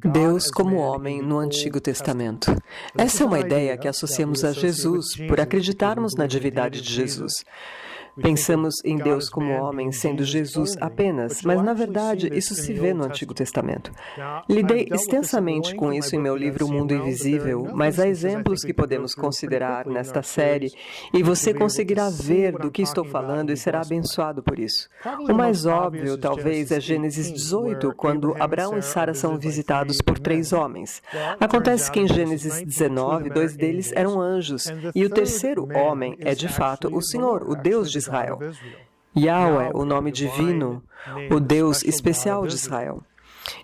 Deus como homem no Antigo Testamento. Essa é uma ideia que associamos a Jesus por acreditarmos na divindade de Jesus. Pensamos em Deus como homem sendo Jesus apenas, mas na verdade isso se vê no Antigo Testamento. Lidei extensamente com isso em meu livro O Mundo Invisível, mas há exemplos que podemos considerar nesta série e você conseguirá ver do que estou falando e será abençoado por isso. O mais óbvio, talvez, é Gênesis 18, quando Abraão e Sara são visitados por 3 homens. Acontece que em Gênesis 19, 2 deles eram anjos, e o terceiro homem é, de fato, o Senhor, o Deus de Israel. Yahweh, o nome divino, o Deus especial de Israel.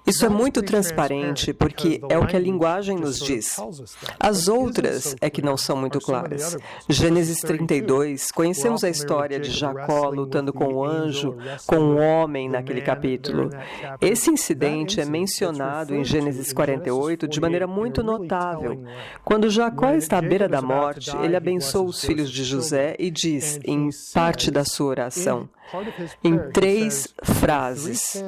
Isso é muito transparente porque é o que a linguagem nos diz. As outras é que não são muito claras. Gênesis 32, conhecemos a história de Jacó lutando com o anjo, com o homem naquele capítulo. Esse incidente é mencionado em Gênesis 48 de maneira muito notável. Quando Jacó está à beira da morte, ele abençoa os filhos de José e diz, em parte da sua oração, em 3 frases,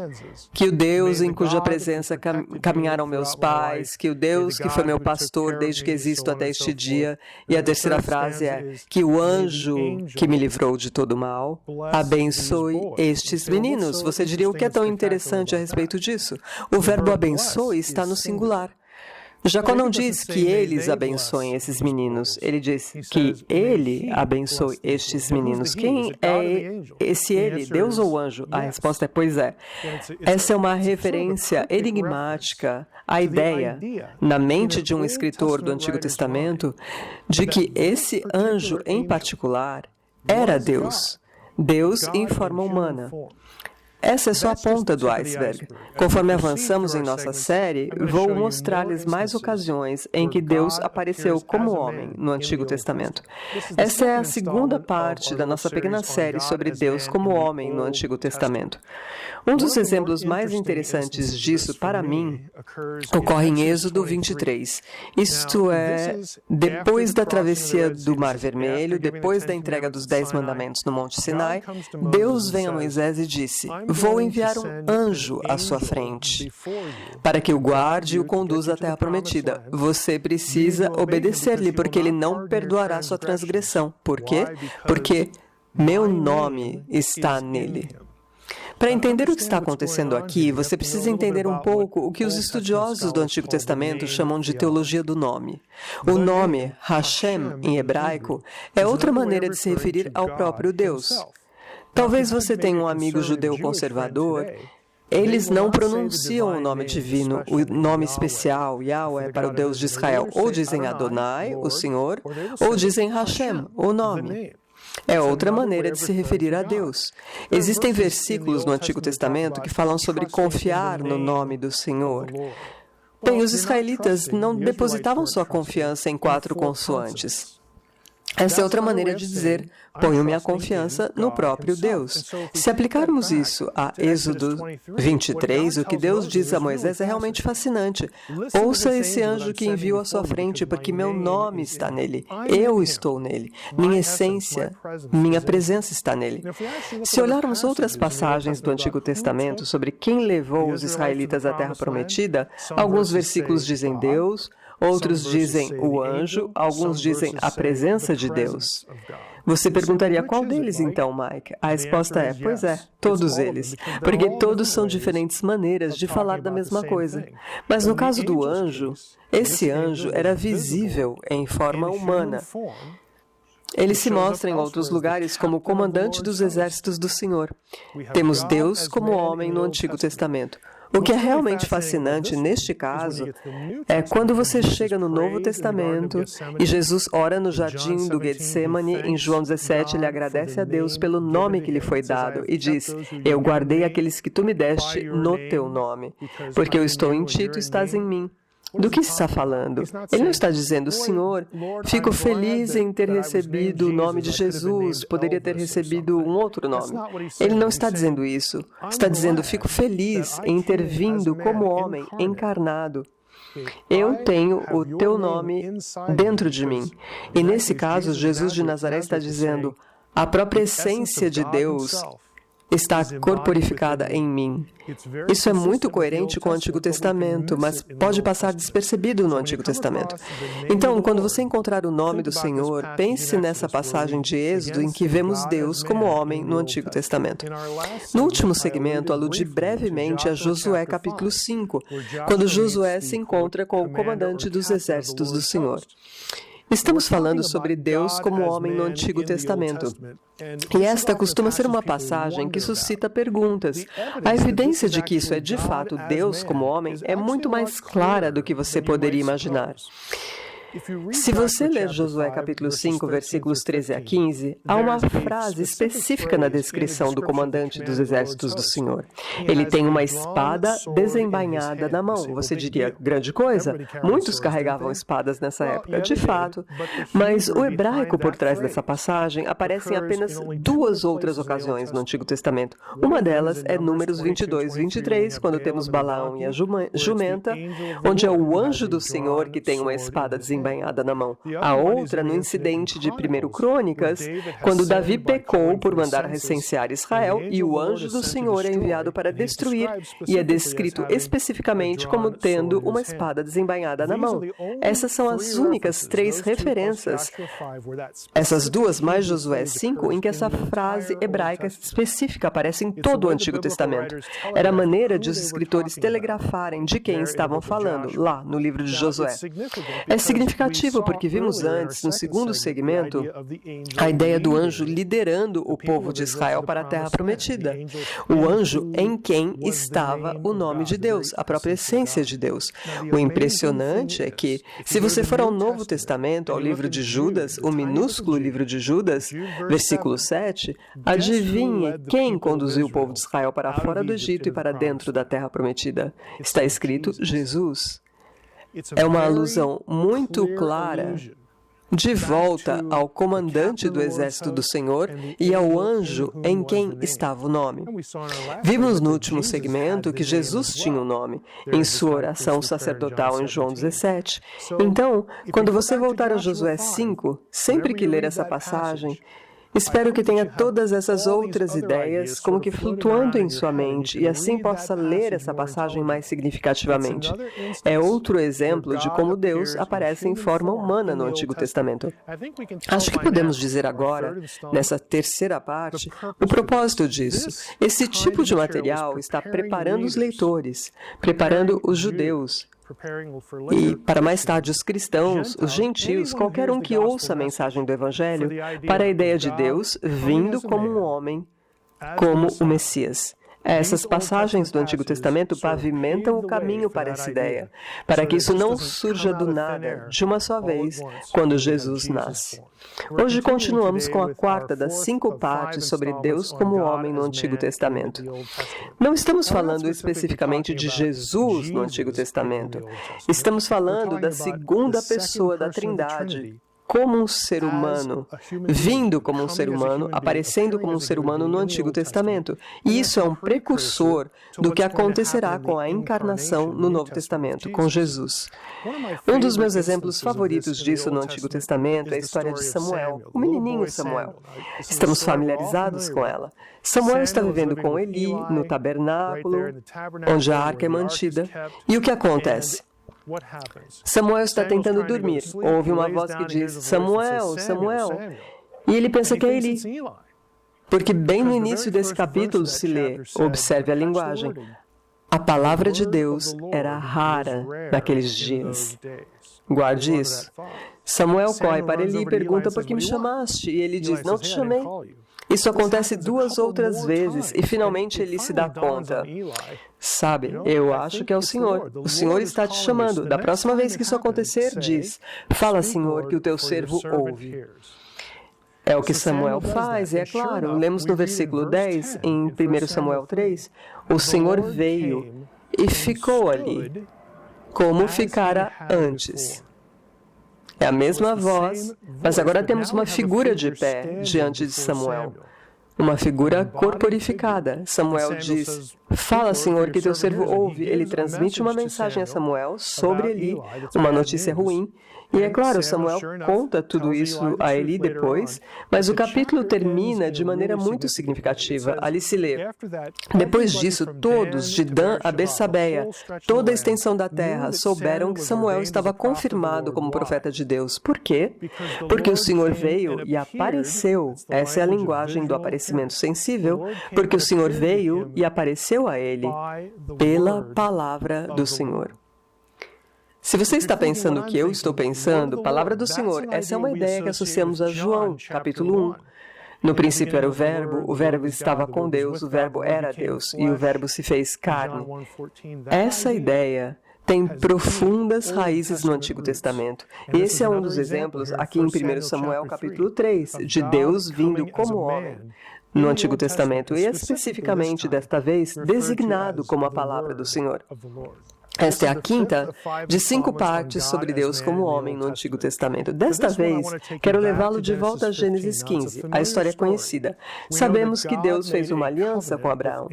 que o Deus em cuja presença caminharam meus pais, que o Deus que foi meu pastor desde que existo até este dia, e a terceira frase é, que o anjo que me livrou de todo mal, abençoe estes meninos. Você diria o que é tão interessante a respeito disso? O verbo abençoe está no singular. Jacó não diz que eles abençoem esses meninos. Ele diz que ele abençoe estes meninos. Quem é esse ele? Deus ou anjo? A resposta é, pois é. Essa é uma referência enigmática à ideia, na mente de um escritor do Antigo Testamento, de que esse anjo em particular era Deus. Deus em forma humana. Essa é só a ponta do iceberg. Conforme avançamos em nossa série, vou mostrar-lhes mais ocasiões em que Deus apareceu como homem no Antigo Testamento. Essa é a segunda parte da nossa pequena série sobre Deus como homem no Antigo Testamento. Um dos exemplos mais interessantes disso, para mim, ocorre em Êxodo 23. Isto é, depois da travessia do Mar Vermelho, depois da entrega dos 10 mandamentos no Monte Sinai, Deus vem a Moisés e disse, vou enviar um anjo à sua frente, para que o guarde e o conduza à terra prometida. Você precisa obedecer-lhe, porque ele não perdoará sua transgressão. Por quê? Porque meu nome está nele. Para entender o que está acontecendo aqui, você precisa entender um pouco o que os estudiosos do Antigo Testamento chamam de teologia do nome. O nome, Hashem, em hebraico, é outra maneira de se referir ao próprio Deus. Talvez você tenha um amigo judeu conservador. Eles não pronunciam o nome divino, o nome especial, Yahweh, para o Deus de Israel. Ou dizem Adonai, o Senhor, ou dizem Hashem, o nome. É outra maneira de se referir a Deus. Existem versículos no Antigo Testamento que falam sobre confiar no nome do Senhor. Bem, os israelitas não depositavam sua confiança em 4 consoantes. Essa é outra maneira de dizer, ponho minha confiança no próprio Deus. Se aplicarmos isso a Êxodo 23, o que Deus diz a Moisés é realmente fascinante. Ouça esse anjo que enviou à sua frente, porque meu nome está nele. Eu estou nele. Minha essência, minha presença está nele. Se olharmos outras passagens do Antigo Testamento sobre quem levou os israelitas à Terra Prometida, alguns versículos dizem Deus, outros dizem o anjo, alguns dizem a presença de Deus. Você perguntaria qual deles então, Mike? A resposta é, pois é, todos eles, porque todos são diferentes maneiras de falar da mesma coisa. Mas no caso do anjo, esse anjo era visível em forma humana. Ele se mostra em outros lugares como o comandante dos exércitos do Senhor. Temos Deus como homem no Antigo Testamento. O que é realmente fascinante neste caso é quando você chega no Novo Testamento e Jesus ora no jardim do Getsemane, em João 17, ele agradece a Deus pelo nome que lhe foi dado e diz, eu guardei aqueles que tu me deste no teu nome, porque eu estou em ti, tu estás em mim. Do que está falando? Ele não está dizendo, Senhor, fico feliz em ter recebido o nome de Jesus, poderia ter recebido um outro nome. Ele não está dizendo isso. Está dizendo, fico feliz em ter vindo como homem encarnado. Eu tenho o teu nome dentro de mim. E nesse caso, Jesus de Nazaré está dizendo, a própria essência de Deus está corporificada em mim. Isso é muito coerente com o Antigo Testamento, mas pode passar despercebido no Antigo Testamento. Então, quando você encontrar o nome do Senhor, pense nessa passagem de Êxodo em que vemos Deus como homem no Antigo Testamento. No último segmento, aludi brevemente a Josué capítulo 5, quando Josué se encontra com o comandante dos exércitos do Senhor. Estamos falando sobre Deus como homem no Antigo Testamento. E esta costuma ser uma passagem que suscita perguntas. A evidência de que isso é de fato Deus como homem é muito mais clara do que você poderia imaginar. Se você ler Josué capítulo 5, versículos 13 a 15, há uma frase específica na descrição do comandante dos exércitos do Senhor. Ele tem uma espada desembainhada na mão. Você diria, grande coisa? Muitos carregavam espadas nessa época, de fato. Mas o hebraico por trás dessa passagem aparece em apenas 2 outras ocasiões no Antigo Testamento. Uma delas é Números 22, 23, quando temos Balaão e a jumenta, onde é o anjo do Senhor que tem uma espada desembainhada na mão. A outra no incidente de 1 Crônicas, quando Davi pecou por mandar recensear Israel e o anjo do Senhor é enviado para destruir e é descrito especificamente como tendo uma espada desembainhada na mão. Essas são as únicas 3 referências, essas 2 mais Josué 5, em que essa frase hebraica específica aparece em todo o Antigo Testamento. Era a maneira de os escritores telegrafarem de quem estavam falando, lá no livro de Josué. É significativo porque vimos antes, no segundo segmento, a ideia do anjo liderando o povo de Israel para a Terra Prometida. O anjo em quem estava o nome de Deus, a própria essência de Deus. O impressionante é que, se você for ao Novo Testamento, ao livro de Judas, o minúsculo livro de Judas, versículo 7, adivinhe quem conduziu o povo de Israel para fora do Egito e para dentro da Terra Prometida. Está escrito Jesus. É uma alusão muito clara de volta ao comandante do exército do Senhor e ao anjo em quem estava o nome. Vimos no último segmento que Jesus tinha um nome, em sua oração sacerdotal em João 17. Então, quando você voltar a Josué 5, sempre que ler essa passagem, espero que tenha todas essas outras ideias como que flutuando em sua mente e assim possa ler essa passagem mais significativamente. É outro exemplo de como Deus aparece em forma humana no Antigo Testamento. Acho que podemos dizer agora, nessa terceira parte, o propósito disso. Esse tipo de material está preparando os leitores, preparando os judeus, e, para mais tarde, os cristãos, os gentios, qualquer um que ouça a mensagem do Evangelho, para a ideia de Deus vindo como um homem, como o Messias. Essas passagens do Antigo Testamento pavimentam o caminho para essa ideia, para que isso não surja do nada, de uma só vez, quando Jesus nasce. Hoje continuamos com a 4ª das 5 partes sobre Deus como homem no Antigo Testamento. Não estamos falando especificamente de Jesus no Antigo Testamento. Estamos falando da segunda pessoa da Trindade, como um ser humano, vindo como um ser humano, aparecendo como um ser humano no Antigo Testamento. E isso é um precursor do que acontecerá com a encarnação no Novo Testamento, com Jesus. Um dos meus exemplos favoritos disso no Antigo Testamento é a história de Samuel, o menininho Samuel. Estamos familiarizados com ela. Samuel está vivendo com Eli no tabernáculo, onde a arca é mantida. E o que acontece? Samuel está tentando dormir. Ouve uma voz que diz, Samuel, Samuel. E ele pensa que é Eli. Porque bem no início desse capítulo se lê, observe a linguagem, a palavra de Deus era rara naqueles dias. Guarde isso. Samuel corre para Eli e pergunta, por que me chamaste? E ele diz, não te chamei. Isso acontece 2 outras vezes e finalmente ele se dá conta. Sabe, eu acho que é o Senhor. O Senhor está te chamando. Da próxima vez que isso acontecer, diz, fala, Senhor, que o teu servo ouve. É o que Samuel faz, e é claro, lemos no versículo 10, em 1 Samuel 3, o Senhor veio e ficou ali, como ficara antes. É a mesma voz, mas agora temos uma figura de pé diante de Samuel. uma figura corporificada. Samuel diz, fala, Senhor, que teu servo ouve. Ele transmite uma mensagem a Samuel sobre Eli, uma notícia ruim. E é claro, Samuel conta tudo isso a Eli depois, mas o capítulo termina de maneira muito significativa. Ali se lê, depois disso, todos, de Dan a Bersabeia, toda a extensão da terra, souberam que Samuel estava confirmado como profeta de Deus. Por quê? Porque o Senhor veio e apareceu. Essa é a linguagem do aparecimento sensível, porque o Senhor veio e apareceu a ele pela palavra do Senhor. Se você está pensando o que eu estou pensando, palavra do Senhor, essa é uma ideia que associamos a João, capítulo 1. No princípio era o Verbo estava com Deus, o Verbo era Deus, e o Verbo se fez carne. Essa ideia tem profundas raízes no Antigo Testamento. E esse é um dos exemplos aqui em 1 Samuel, capítulo 3, de Deus vindo como homem no Antigo Testamento, e especificamente, desta vez, designado como a palavra do Senhor. Esta é a quinta de 5 partes sobre Deus como homem no Antigo Testamento. Desta vez, quero levá-lo de volta a Gênesis 15, a história conhecida. Sabemos que Deus fez uma aliança com Abraão.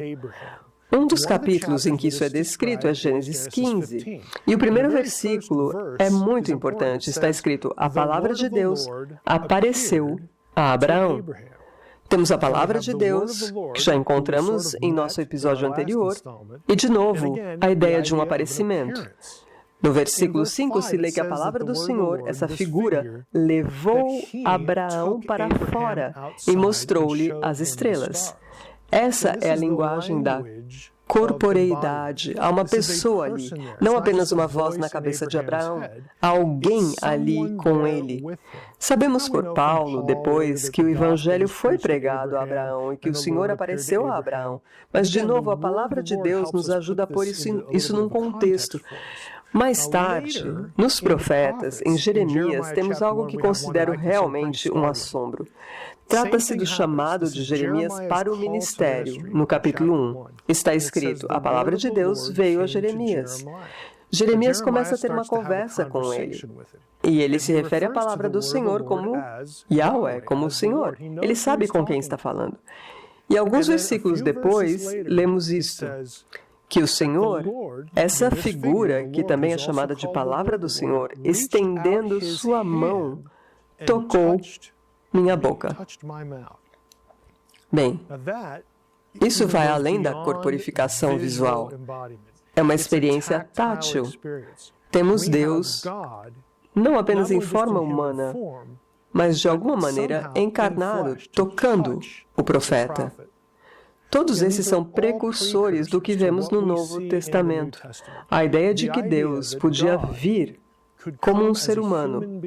Um dos capítulos em que isso é descrito é Gênesis 15. E o primeiro versículo é muito importante. Está escrito, a palavra de Deus apareceu a Abraão. Temos a palavra de Deus, que já encontramos em nosso episódio anterior, e, de novo, a ideia de um aparecimento. No versículo 5 se lê que a palavra do Senhor, essa figura, levou Abraão para fora e mostrou-lhe as estrelas. Essa é a linguagem da corporeidade. Há uma pessoa ali, não apenas uma voz na cabeça de Abraão, há alguém ali com ele. Sabemos por Paulo, depois, que o Evangelho foi pregado a Abraão e que o Senhor apareceu a Abraão. Mas, de novo, a palavra de Deus nos ajuda a pôr isso num contexto. Mais tarde, nos profetas, em Jeremias, temos algo que considero realmente um assombro. Trata-se do chamado de Jeremias para o ministério, no capítulo 1. Está escrito, a palavra de Deus veio a Jeremias. Jeremias começa a ter uma conversa com ele. E ele se refere à palavra do Senhor como Yahweh, como o Senhor. Ele sabe com quem está falando. E alguns versículos depois, lemos isto, que o Senhor, essa figura, que também é chamada de palavra do Senhor, estendendo sua mão, tocou minha boca. Bem, isso vai além da corporificação visual. É uma experiência tátil. Temos Deus, não apenas em forma humana, mas de alguma maneira encarnado, tocando o profeta. Todos esses são precursores do que vemos no Novo Testamento. A ideia de que Deus podia vir como um ser humano.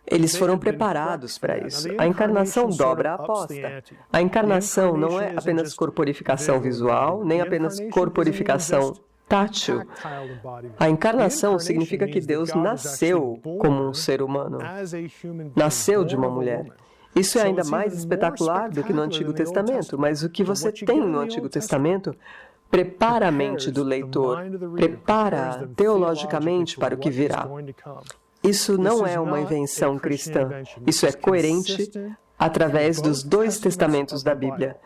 Eles foram preparados para isso. A encarnação dobra a aposta. A encarnação não é apenas corporificação visual, nem apenas corporificação tátil. A encarnação significa que Deus nasceu como um ser humano. Nasceu de uma mulher. Isso é ainda mais espetacular do que no Antigo Testamento, mas o que você tem no Antigo Testamento prepara a mente do leitor, prepara teologicamente para o que virá. Isso não é uma invenção cristã. Isso é coerente através dos 2 testamentos da Bíblia.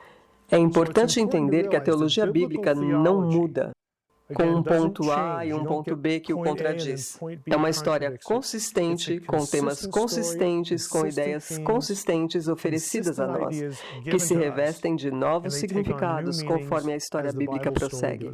É importante entender que a teologia bíblica não muda com um ponto A e um ponto B que o contradiz. É uma história consistente, com temas consistentes, com ideias consistentes oferecidas a nós, que se revestem de novos significados conforme a história bíblica prossegue.